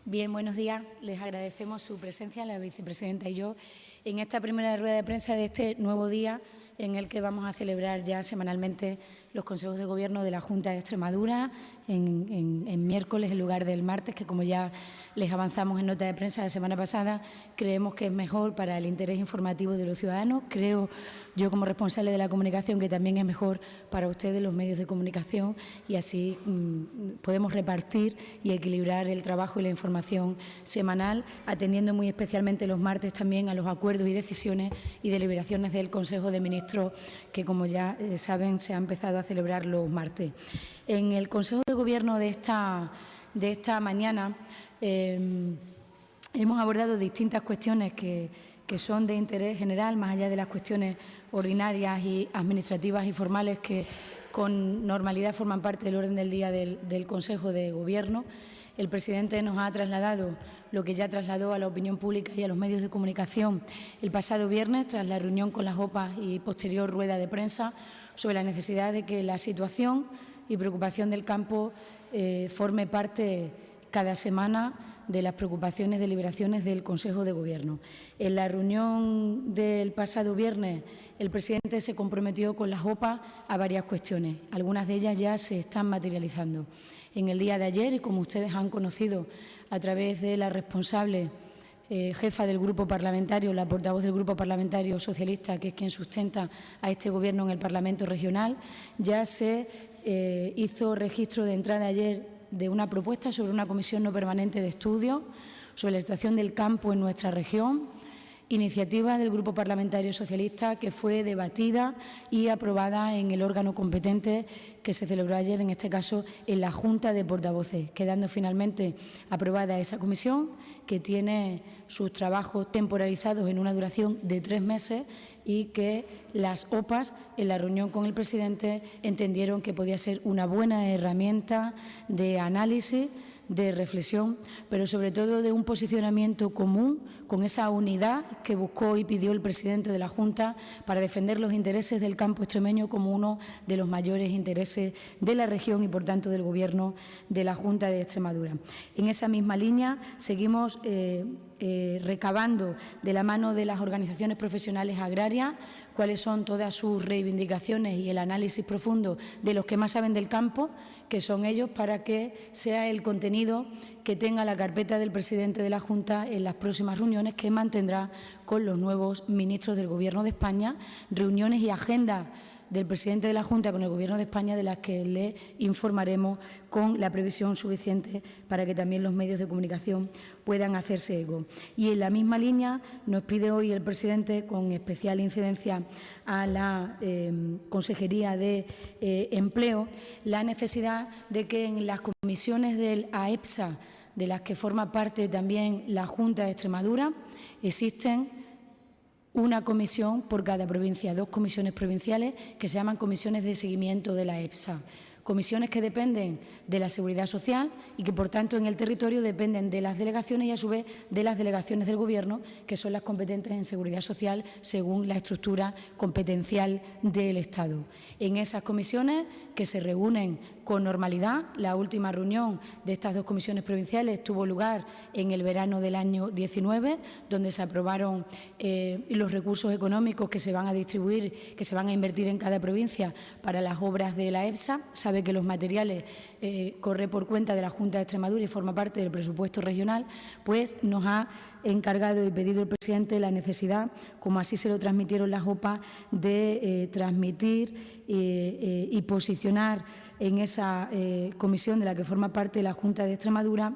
Bien, buenos días. Les agradecemos su presencia, la vicepresidenta y yo, en esta primera rueda de prensa de este nuevo día en el que vamos a celebrar ya semanalmente los consejos de gobierno de la Junta de Extremadura en miércoles en lugar del martes, que como ya les avanzamos en nota de prensa la semana pasada, creemos que es mejor para el interés informativo de los ciudadanos. Creo yo, como responsable de la comunicación, que también es mejor para ustedes, los medios de comunicación, y así podemos repartir y equilibrar el trabajo y la información semanal, atendiendo muy especialmente los martes también a los acuerdos y decisiones y deliberaciones del Consejo de Ministros, que como ya saben se ha empezado a celebrar los martes. En el Consejo de Gobierno de esta mañana hemos abordado distintas cuestiones que son de interés general, más allá de las cuestiones ordinarias y administrativas y formales que con normalidad forman parte del orden del día del Consejo de Gobierno. El presidente nos ha trasladado lo que ya trasladó a la opinión pública y a los medios de comunicación el pasado viernes, tras la reunión con las OPA y posterior rueda de prensa, sobre la necesidad de que la situación y preocupación del campo forme parte cada semana de las preocupaciones y deliberaciones del Consejo de Gobierno. En la reunión del pasado viernes, el presidente se comprometió con las OPA a varias cuestiones. Algunas de ellas ya se están materializando. En el día de ayer, y como ustedes han conocido a través de la responsable jefa del Grupo Parlamentario, la portavoz del Grupo Parlamentario Socialista, que es quien sustenta a este Gobierno en el Parlamento Regional, ya se hizo registro de entrada ayer de una propuesta sobre una comisión no permanente de estudio sobre la situación del campo en nuestra región, iniciativa del Grupo Parlamentario Socialista que fue debatida y aprobada en el órgano competente que se celebró ayer, en este caso en la Junta de Portavoces, quedando finalmente aprobada esa comisión, que tiene sus trabajos temporalizados en una duración de 3 meses y que las OPAs, en la reunión con el presidente, entendieron que podía ser una buena herramienta de análisis, de reflexión, pero sobre todo de un posicionamiento común con esa unidad que buscó y pidió el presidente de la Junta para defender los intereses del campo extremeño como uno de los mayores intereses de la región y, por tanto, del Gobierno de la Junta de Extremadura. En esa misma línea seguimos recabando de la mano de las organizaciones profesionales agrarias cuáles son todas sus reivindicaciones y el análisis profundo de los que más saben del campo, que son ellos, para que sea el contenido que tenga la carpeta del presidente de la Junta en las próximas reuniones que mantendrá con los nuevos ministros del Gobierno de España, reuniones y agendas del presidente de la Junta con el Gobierno de España, de las que le informaremos con la previsión suficiente para que también los medios de comunicación puedan hacerse eco. Y en la misma línea nos pide hoy el presidente, con especial incidencia a la Consejería de Empleo, la necesidad de que en las comisiones del AEPSA, de las que forma parte también la Junta de Extremadura, existen una comisión por cada provincia, 2 comisiones provinciales que se llaman comisiones de seguimiento de la EPSA. Comisiones que dependen de la Seguridad Social y que, por tanto, en el territorio dependen de las delegaciones y, a su vez, de las delegaciones del Gobierno, que son las competentes en Seguridad Social según la estructura competencial del Estado. En esas comisiones, que se reúnen con normalidad, la última reunión de estas 2 comisiones provinciales tuvo lugar en el verano del año 19, donde se aprobaron los recursos económicos que se van a distribuir, que se van a invertir en cada provincia para las obras de la EPSA. Sabe que los materiales corre por cuenta de la Junta de Extremadura y forma parte del presupuesto regional, pues nos ha encargado y pedido el presidente la necesidad, como así se lo transmitieron las OPA, de transmitir y posicionar en esa comisión de la que forma parte la Junta de Extremadura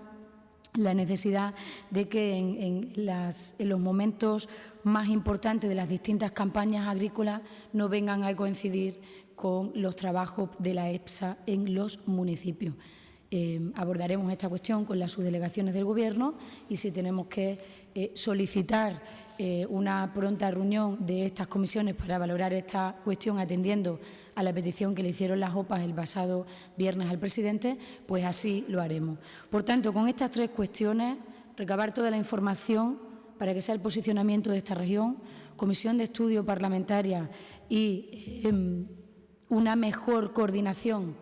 la necesidad de que en los momentos más importantes de las distintas campañas agrícolas no vengan a coincidir con los trabajos de la EPSA en los municipios. Abordaremos esta cuestión con las subdelegaciones del Gobierno y si tenemos que solicitar una pronta reunión de estas comisiones para valorar esta cuestión atendiendo a la petición que le hicieron las OPA el pasado viernes al presidente, pues así lo haremos. Por tanto, con estas 3 cuestiones, recabar toda la información para que sea el posicionamiento de esta región, comisión de estudio parlamentaria y una mejor coordinación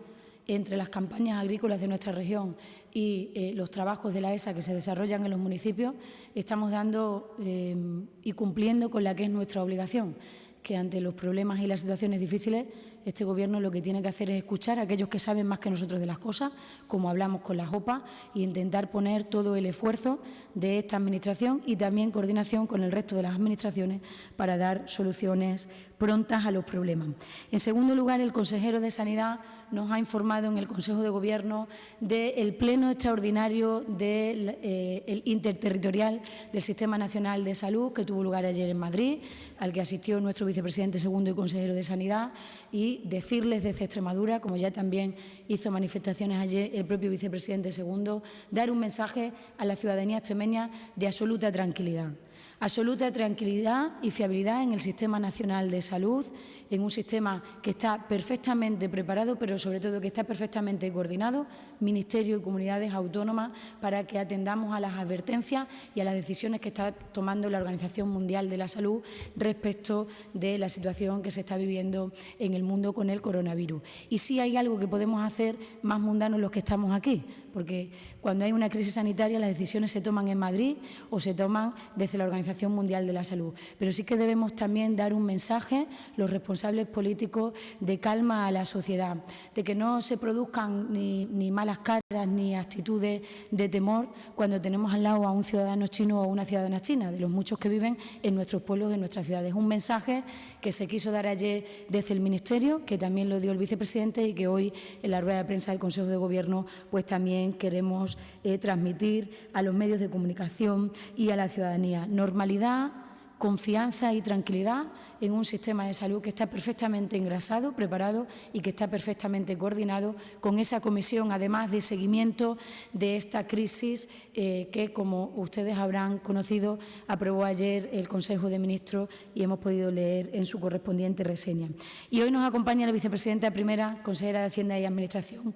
entre las campañas agrícolas de nuestra región y los trabajos de la ESA que se desarrollan en los municipios, estamos dando y cumpliendo con la que es nuestra obligación, que ante los problemas y las situaciones difíciles, este Gobierno lo que tiene que hacer es escuchar a aquellos que saben más que nosotros de las cosas, como hablamos con las OPA, e intentar poner todo el esfuerzo de esta Administración y también coordinación con el resto de las administraciones para dar soluciones prontas a los problemas. En segundo lugar, el consejero de Sanidad nos ha informado en el Consejo de Gobierno del pleno extraordinario del interterritorial del Sistema Nacional de Salud que tuvo lugar ayer en Madrid, al que asistió nuestro vicepresidente segundo y consejero de Sanidad, y decirles desde Extremadura, como ya también hizo manifestaciones ayer el propio vicepresidente segundo, dar un mensaje a la ciudadanía extremeña de absoluta tranquilidad. Absoluta tranquilidad y fiabilidad en el Sistema Nacional de Salud, en un sistema que está perfectamente preparado, pero sobre todo que está perfectamente coordinado, Ministerio y comunidades autónomas, para que atendamos a las advertencias y a las decisiones que está tomando la Organización Mundial de la Salud respecto de la situación que se está viviendo en el mundo con el coronavirus. Y sí hay algo que podemos hacer más mundanos los que estamos aquí, porque cuando hay una crisis sanitaria las decisiones se toman en Madrid o se toman desde la Organización Mundial de la Salud. Pero sí que debemos también dar un mensaje, los responsables políticos, de calma a la sociedad, de que no se produzcan ni malas caras ni actitudes de temor cuando tenemos al lado a un ciudadano chino o a una ciudadana china, de los muchos que viven en nuestros pueblos, en nuestras ciudades. Un mensaje que se quiso dar ayer desde el Ministerio, que también lo dio el vicepresidente y que hoy en la rueda de prensa del Consejo de Gobierno pues también queremos transmitir a los medios de comunicación y a la ciudadanía. Normalidad, confianza y tranquilidad en un sistema de salud que está perfectamente engrasado, preparado y que está perfectamente coordinado con esa comisión, además de seguimiento de esta crisis que, como ustedes habrán conocido, aprobó ayer el Consejo de Ministros y hemos podido leer en su correspondiente reseña. Y hoy nos acompaña la vicepresidenta primera, consejera de Hacienda y Administración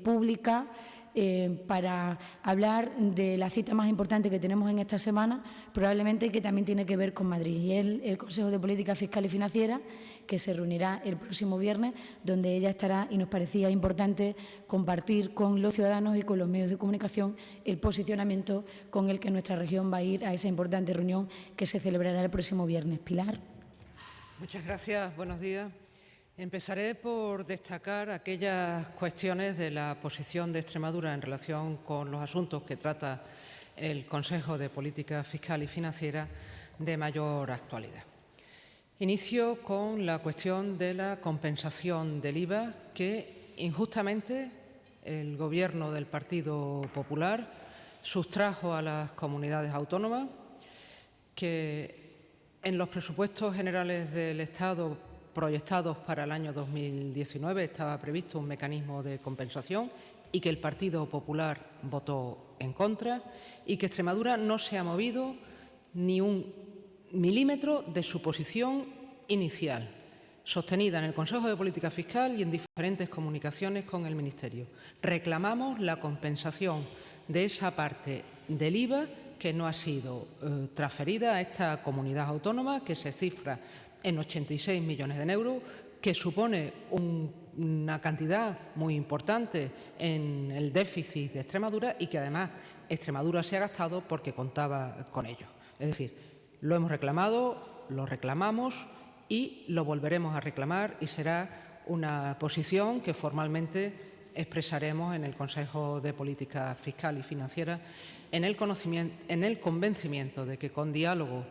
Pública, para hablar de la cita más importante que tenemos en esta semana, probablemente que también tiene que ver con Madrid, y es el Consejo de Política Fiscal y Financiera, que se reunirá el próximo viernes, donde ella estará, y nos parecía importante compartir con los ciudadanos y con los medios de comunicación el posicionamiento con el que nuestra región va a ir a esa importante reunión que se celebrará el próximo viernes. Pilar. Muchas gracias. Buenos días. Empezaré por destacar aquellas cuestiones de la posición de Extremadura en relación con los asuntos que trata el Consejo de Política Fiscal y Financiera de mayor actualidad. Inicio con la cuestión de la compensación del IVA que injustamente el Gobierno del Partido Popular sustrajo a las comunidades autónomas, que en los presupuestos generales del Estado proyectados para el año 2019 estaba previsto un mecanismo de compensación y que el Partido Popular votó en contra, y que Extremadura no se ha movido ni un milímetro de su posición inicial, sostenida en el Consejo de Política Fiscal y en diferentes comunicaciones con el Ministerio. Reclamamos la compensación de esa parte del IVA que no ha sido transferida a esta comunidad autónoma, que se cifra en 86 millones de euros, que supone una cantidad muy importante en el déficit de Extremadura y que además Extremadura se ha gastado porque contaba con ello. Es decir, lo hemos reclamado, lo reclamamos y lo volveremos a reclamar, y será una posición que formalmente expresaremos en el Consejo de Política Fiscal y Financiera en el convencimiento de que con diálogo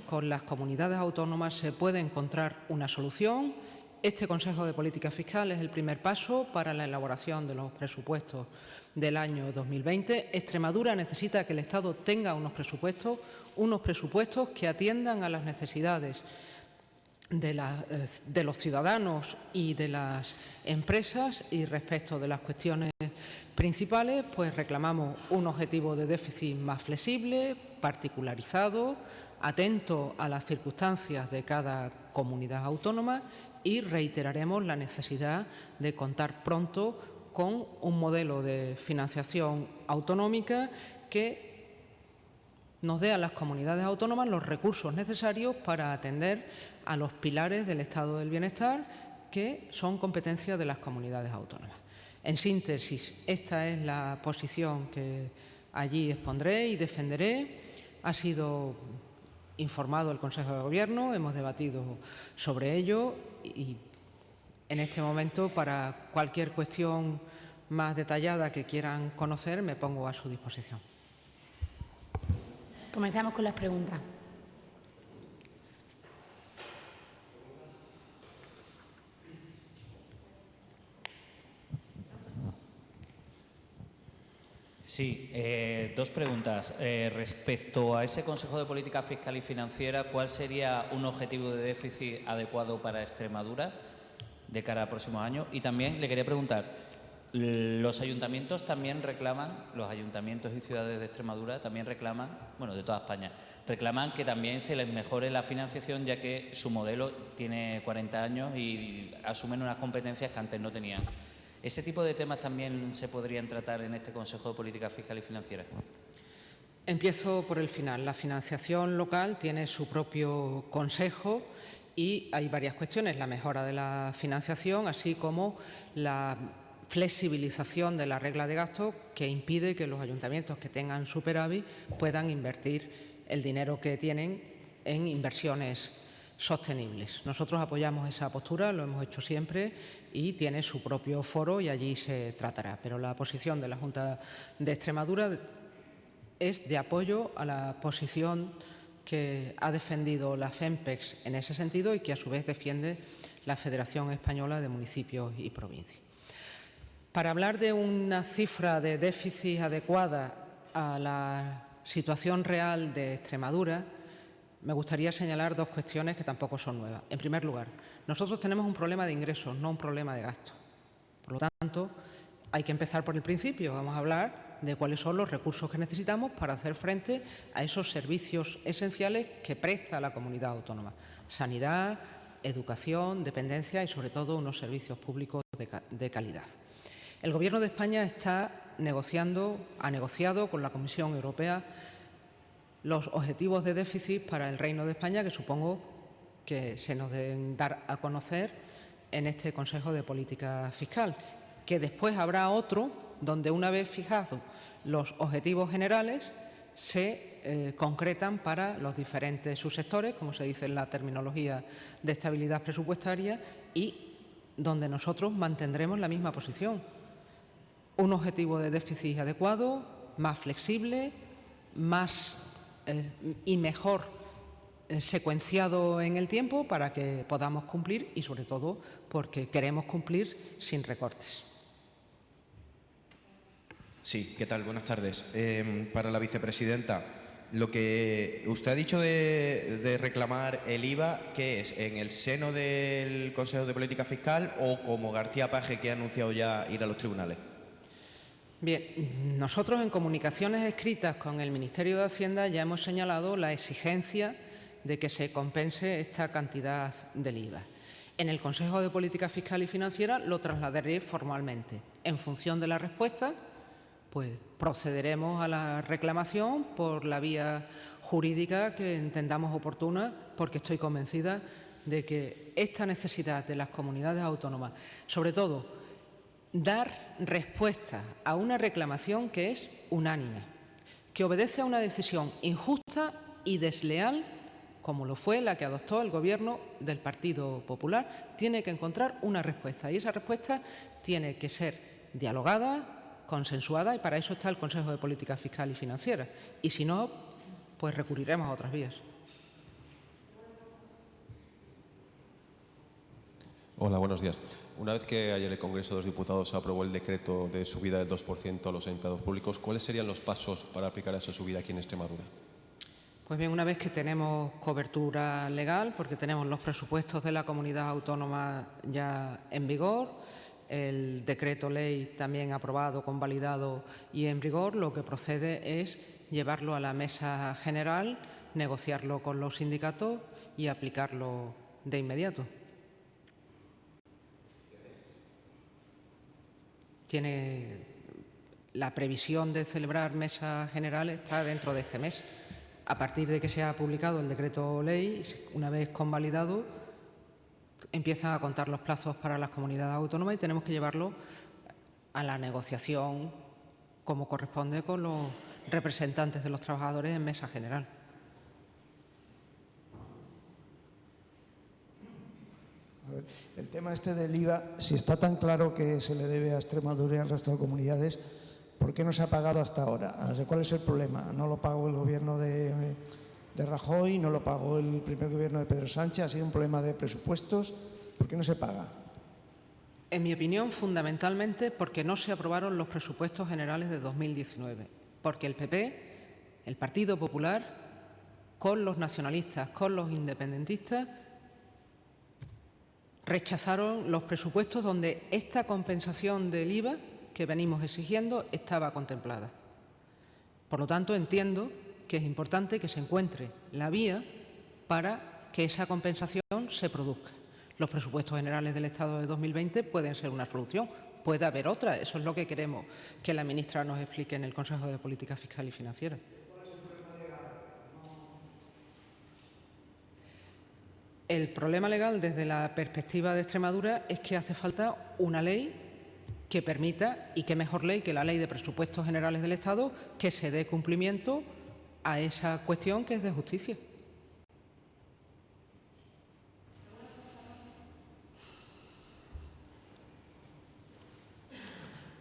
con las comunidades autónomas se puede encontrar una solución. Este Consejo de Política Fiscal es el primer paso para la elaboración de los presupuestos del año 2020. Extremadura necesita que el Estado tenga unos presupuestos que atiendan a las necesidades de los ciudadanos y de las empresas, y respecto de las cuestiones principales, pues reclamamos un objetivo de déficit más flexible, particularizado, atento a las circunstancias de cada comunidad autónoma, y reiteraremos la necesidad de contar pronto con un modelo de financiación autonómica que nos dé a las comunidades autónomas los recursos necesarios para atender a los pilares del estado del bienestar que son competencia de las comunidades autónomas. En síntesis, esta es la posición que allí expondré y defenderé. Ha sido informado el Consejo de Gobierno, hemos debatido sobre ello y en este momento, para cualquier cuestión más detallada que quieran conocer, me pongo a su disposición. Comenzamos con las preguntas. Sí, dos preguntas. Respecto a ese Consejo de Política Fiscal y Financiera, ¿cuál sería un objetivo de déficit adecuado para Extremadura de cara al próximo año? Y también le quería preguntar, los ayuntamientos también reclaman, los ayuntamientos y ciudades de Extremadura también reclaman, bueno, de toda España, reclaman que también se les mejore la financiación, ya que su modelo tiene 40 años y asumen unas competencias que antes no tenían. ¿Ese tipo de temas también se podrían tratar en este Consejo de Política Fiscal y Financiera? Empiezo por el final. La financiación local tiene su propio consejo y hay varias cuestiones. La mejora de la financiación, así como la flexibilización de la regla de gasto que impide que los ayuntamientos que tengan superávit puedan invertir el dinero que tienen en inversiones sostenibles. Nosotros apoyamos esa postura, lo hemos hecho siempre y tiene su propio foro y allí se tratará. Pero la posición de la Junta de Extremadura es de apoyo a la posición que ha defendido la FEMPEX en ese sentido y que a su vez defiende la Federación Española de Municipios y Provincias. Para hablar de una cifra de déficit adecuada a la situación real de Extremadura, me gustaría señalar dos cuestiones que tampoco son nuevas. En primer lugar, nosotros tenemos un problema de ingresos, no un problema de gastos. Por lo tanto, hay que empezar por el principio. Vamos a hablar de cuáles son los recursos que necesitamos para hacer frente a esos servicios esenciales que presta la comunidad autónoma. Sanidad, educación, dependencia y, sobre todo, unos servicios públicos de calidad. El Gobierno de España ha negociado con la Comisión Europea los objetivos de déficit para el Reino de España, que supongo que se nos deben dar a conocer en este Consejo de Política Fiscal, que después habrá otro donde, una vez fijados los objetivos generales, se concretan para los diferentes subsectores, como se dice en la terminología de estabilidad presupuestaria, y donde nosotros mantendremos la misma posición. Un objetivo de déficit adecuado, más flexible, más y mejor secuenciado en el tiempo para que podamos cumplir y, sobre todo, porque queremos cumplir sin recortes. Sí, ¿qué tal? Buenas tardes. Para la vicepresidenta, lo que usted ha dicho de reclamar el IVA, ¿qué es? ¿En el seno del Consejo de Política Fiscal o como García Page, que ha anunciado ya ir a los tribunales? Bien, nosotros en comunicaciones escritas con el Ministerio de Hacienda ya hemos señalado la exigencia de que se compense esta cantidad del IVA. En el Consejo de Política Fiscal y Financiera lo trasladaré formalmente. En función de la respuesta, pues procederemos a la reclamación por la vía jurídica que entendamos oportuna, porque estoy convencida de que esta necesidad de las comunidades autónomas, sobre todo, dar respuesta a una reclamación que es unánime, que obedece a una decisión injusta y desleal, como lo fue la que adoptó el Gobierno del Partido Popular, tiene que encontrar una respuesta. Y esa respuesta tiene que ser dialogada, consensuada, y para eso está el Consejo de Política Fiscal y Financiera. Y si no, pues recurriremos a otras vías. Hola, buenos días. Una vez que ayer el Congreso de los Diputados aprobó el decreto de subida del 2% a los empleados públicos, ¿cuáles serían los pasos para aplicar esa subida aquí en Extremadura? Pues bien, una vez que tenemos cobertura legal, porque tenemos los presupuestos de la comunidad autónoma ya en vigor, el decreto ley también aprobado, convalidado y en vigor, lo que procede es llevarlo a la mesa general, negociarlo con los sindicatos y aplicarlo de inmediato. Tiene la previsión de celebrar mesa general está dentro de este mes. A partir de que se ha publicado el decreto ley, una vez convalidado, empiezan a contar los plazos para las comunidades autónomas y tenemos que llevarlo a la negociación como corresponde con los representantes de los trabajadores en mesa general. A ver, el tema este del IVA, si está tan claro que se le debe a Extremadura y al resto de comunidades, ¿por qué no se ha pagado hasta ahora? ¿Cuál es el problema? ¿No lo pagó el gobierno de Rajoy? ¿No lo pagó el primer gobierno de Pedro Sánchez? ¿Ha sido un problema de presupuestos? ¿Por qué no se paga? En mi opinión, fundamentalmente porque no se aprobaron los presupuestos generales de 2019, porque el PP, el Partido Popular, con los nacionalistas, con los independentistas, rechazaron los presupuestos donde esta compensación del IVA que venimos exigiendo estaba contemplada. Por lo tanto, entiendo que es importante que se encuentre la vía para que esa compensación se produzca. Los presupuestos generales del Estado de 2020 pueden ser una solución, puede haber otra. Eso es lo que queremos que la ministra nos explique en el Consejo de Política Fiscal y Financiera. El problema legal desde la perspectiva de Extremadura es que hace falta una ley que permita, y qué mejor ley que la Ley de Presupuestos Generales del Estado, que se dé cumplimiento a esa cuestión que es de justicia.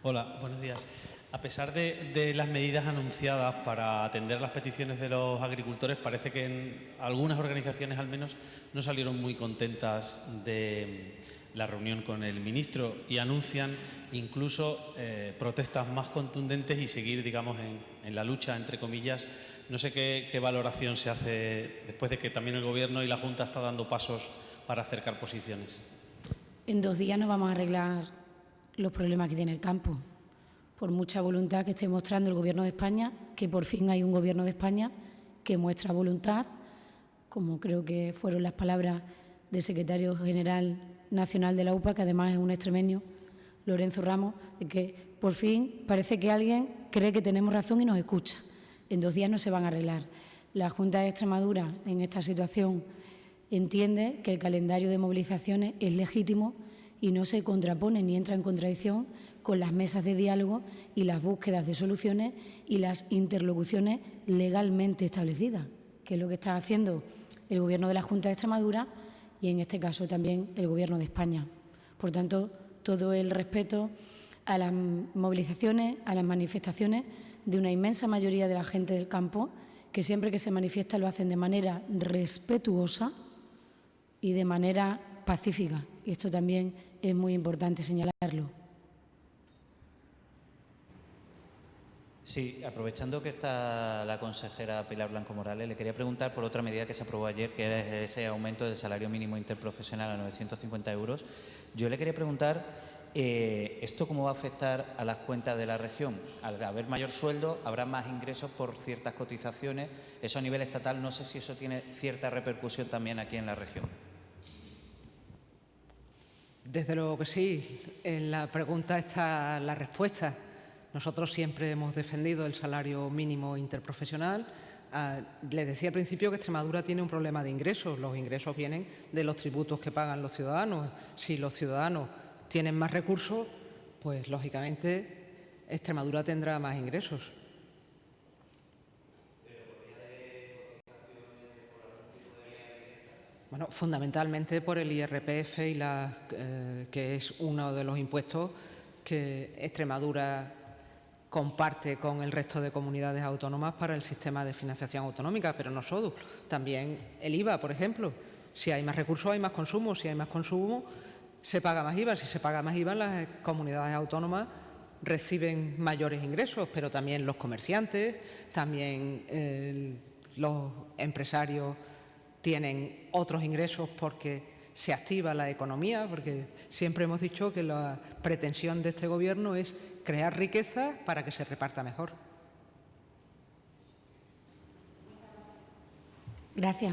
Hola, buenos días. A pesar de las medidas anunciadas para atender las peticiones de los agricultores, parece que en algunas organizaciones al menos no salieron muy contentas de la reunión con el ministro y anuncian incluso protestas más contundentes y seguir, digamos, en la lucha, entre comillas. No sé qué valoración se hace después de que también el Gobierno y la Junta está dando pasos para acercar posiciones. En 2 días no vamos a arreglar los problemas que tiene el campo. Por mucha voluntad que esté mostrando el Gobierno de España, que por fin hay un Gobierno de España que muestra voluntad, como creo que fueron las palabras del secretario general nacional de la UPA, que además es un extremeño, Lorenzo Ramos, de que por fin parece que alguien cree que tenemos razón y nos escucha. En 2 días no se van a arreglar. La Junta de Extremadura en esta situación entiende que el calendario de movilizaciones es legítimo y no se contrapone ni entra en contradicción con las mesas de diálogo y las búsquedas de soluciones y las interlocuciones legalmente establecidas, que es lo que está haciendo el Gobierno de la Junta de Extremadura y, en este caso, también el Gobierno de España. Por tanto, todo el respeto a las movilizaciones, a las manifestaciones de una inmensa mayoría de la gente del campo, que siempre que se manifiesta lo hacen de manera respetuosa y de manera pacífica. Y esto también es muy importante señalarlo. Sí, aprovechando que está la consejera Pilar Blanco Morales, le quería preguntar por otra medida que se aprobó ayer, que era ese aumento del salario mínimo interprofesional a 950 euros. Yo le quería preguntar, ¿esto cómo va a afectar a las cuentas de la región? Al haber mayor sueldo, habrá más ingresos por ciertas cotizaciones. Eso a nivel estatal, no sé si eso tiene cierta repercusión también aquí en la región. Desde luego que sí. En la pregunta está la respuesta. Nosotros siempre hemos defendido el salario mínimo interprofesional. Les decía al principio que Extremadura tiene un problema de ingresos. Los ingresos vienen de los tributos que pagan los ciudadanos. Si los ciudadanos tienen más recursos, pues lógicamente Extremadura tendrá más ingresos. Bueno, fundamentalmente por el IRPF y que es uno de los impuestos que Extremadura comparte con el resto de comunidades autónomas para el sistema de financiación autonómica, pero no solo, también el IVA, por ejemplo. Si hay más recursos, hay más consumo. Si hay más consumo, se paga más IVA. Si se paga más IVA, las comunidades autónomas reciben mayores ingresos, pero también los comerciantes, también los empresarios tienen otros ingresos porque se activa la economía, porque siempre hemos dicho que la pretensión de este Gobierno es crear riqueza para que se reparta mejor. Gracias.